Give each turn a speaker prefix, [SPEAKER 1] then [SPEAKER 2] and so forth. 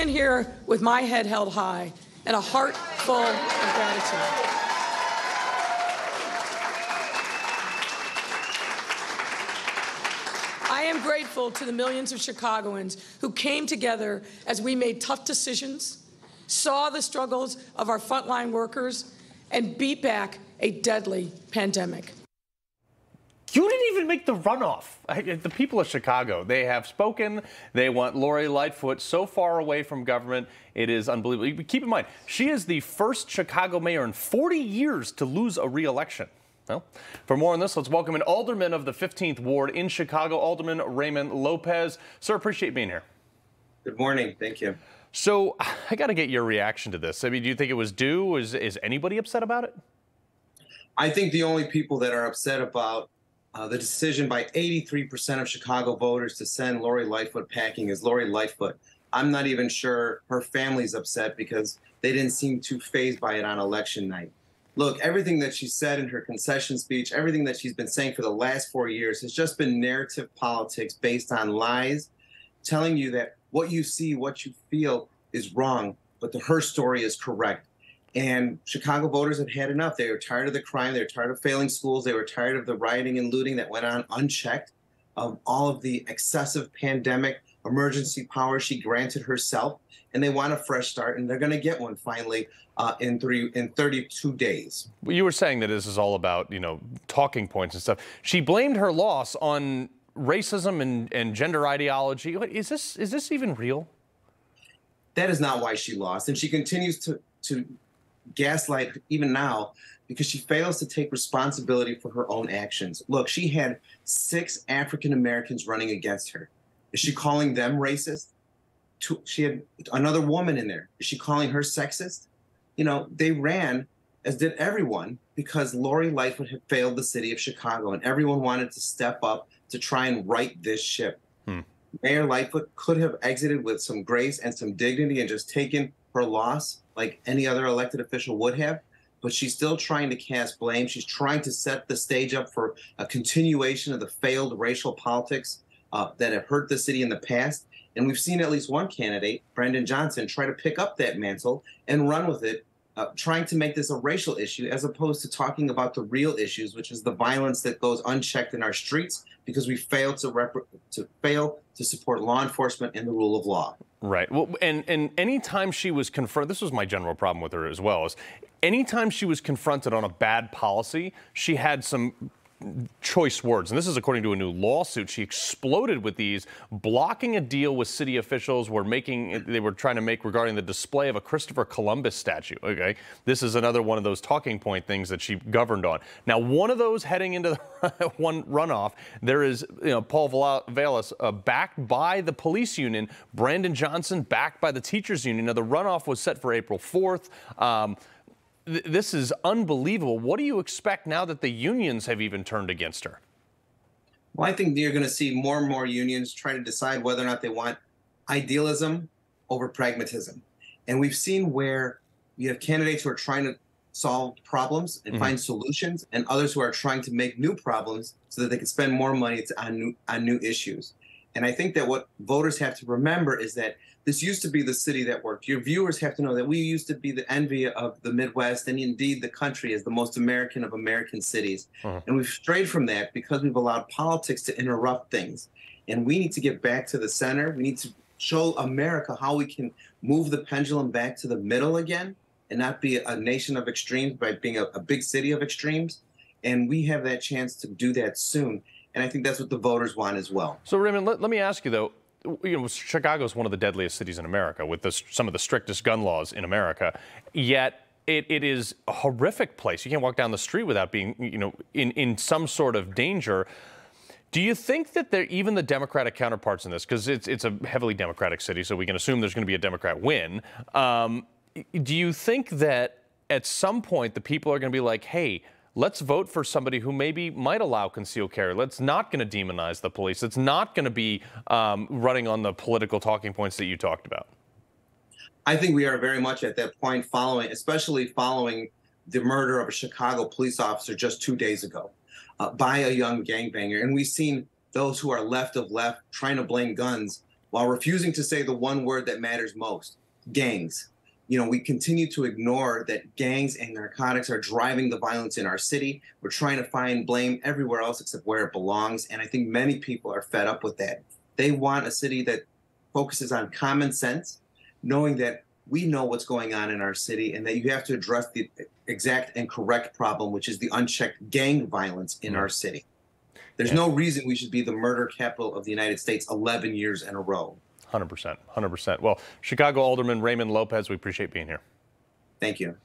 [SPEAKER 1] in here with my head held high and a heart full of gratitude. I am grateful to the millions of Chicagoans who came together as we made tough decisions, saw the struggles of our frontline workers, and beat back a deadly pandemic.
[SPEAKER 2] You didn't even make the runoff. The people of Chicago, they have spoken. They want Lori Lightfoot so far away from government. It is unbelievable. Keep in mind, she is the first Chicago mayor in 40 years to lose a re-election. Well, for more on this, let's welcome an alderman of the 15th Ward in Chicago, Alderman Raymond Lopez. Sir, appreciate being here.
[SPEAKER 3] Good morning. Thank you.
[SPEAKER 2] So I got to get your reaction to this. I mean, do you think it was due? Is anybody upset about it?
[SPEAKER 3] I think the only people that are upset about the decision by 83% of Chicago voters to send Lori Lightfoot packing is Lori Lightfoot. I'm not even sure her family's upset because they didn't seem too fazed by it on election night. Look, everything that she said in her concession speech, everything that she's been saying for the last 4 years has just been narrative politics based on lies, telling you that what you see, what you feel is wrong, but her story is correct. And Chicago voters have had enough. They were tired of the crime. They were tired of failing schools. They were tired of the rioting and looting that went on unchecked, of all of the excessive pandemic emergency powers she granted herself. And they want a fresh start, and they're going to get one finally in 32 days.
[SPEAKER 2] You were saying that this is all about, talking points and stuff. She blamed her loss on racism and gender ideology. Is this even real?
[SPEAKER 3] That is not why she lost. And she continues to gaslight even now because she fails to take responsibility for her own actions. Look, she had 6 African Americans running against her. Is she calling them racist? She had another woman in there. Is she calling her sexist? They ran, as did everyone, because Lori Lightfoot had failed the city of Chicago, and everyone wanted to step up to try and right this ship. Mayor Lightfoot could have exited with some grace and some dignity and just taken her loss like any other elected official would have, but she's still trying to cast blame. She's trying to set the stage up for a continuation of the failed racial politics that have hurt the city in the past. And we've seen at least one candidate, Brandon Johnson, try to pick up that mantle and run with it, trying to make this a racial issue as opposed to talking about the real issues, which is the violence that goes unchecked in our streets because we fail to support law enforcement and the rule of law.
[SPEAKER 2] Right. Well, and anytime she was confronted, this was my general problem with her as well, is anytime she was confronted on a bad policy, she had some choice words. And this is according to a new lawsuit. She exploded with these, blocking a deal with city officials they were trying to make regarding the display of a Christopher Columbus statue. Okay. This is another one of those talking point things that she governed on. Now, one of those heading into the one runoff, there is, Paul Vallas backed by the police union, Brandon Johnson backed by the teachers union. Now, the runoff was set for April 4th. This is unbelievable. What do you expect now that the unions have even turned against her?
[SPEAKER 3] Well, I think you're going to see more and more unions try to decide whether or not they want idealism over pragmatism. And we've seen where you have candidates who are trying to solve problems and find solutions, and others who are trying to make new problems so that they can spend more money on new issues. And I think that what voters have to remember is that this used to be the city that worked. Your viewers have to know that we used to be the envy of the Midwest and indeed the country as the most American of American cities. And we've strayed from that because we've allowed politics to interrupt things. And we need to get back to the center. We need to show America how we can move the pendulum back to the middle again and not be a nation of extremes by being a big city of extremes. And we have that chance to do that soon. And I think that's what the voters want as well.
[SPEAKER 2] So, Raymond, let me ask you, though. Chicago is one of the deadliest cities in America with some of the strictest gun laws in America. Yet it is a horrific place. You can't walk down the street without being, in some sort of danger. Do you think that even the Democratic counterparts in this, because it's a heavily Democratic city, so we can assume there's going to be a Democrat win. Do you think that at some point the people are going to be like, hey, let's vote for somebody who might allow concealed carry. Let's not going to demonize the police. It's not going to be running on the political talking points that you talked about.
[SPEAKER 3] I think we are very much at that point especially following the murder of a Chicago police officer just 2 days ago by a young gangbanger. And we've seen those who are left of left trying to blame guns while refusing to say the one word that matters most, gangs. You know, we continue to ignore that gangs and narcotics are driving the violence in our city. We're trying to find blame everywhere else except where it belongs. And I think many people are fed up with that. They want a city that focuses on common sense, knowing that we know what's going on in our city and that you have to address the exact and correct problem, which is the unchecked gang violence in our city. There's no reason we should be the murder capital of the United States 11 years in a row.
[SPEAKER 2] 100%. 100%. Well, Chicago Alderman Raymond Lopez, we appreciate being here.
[SPEAKER 3] Thank you.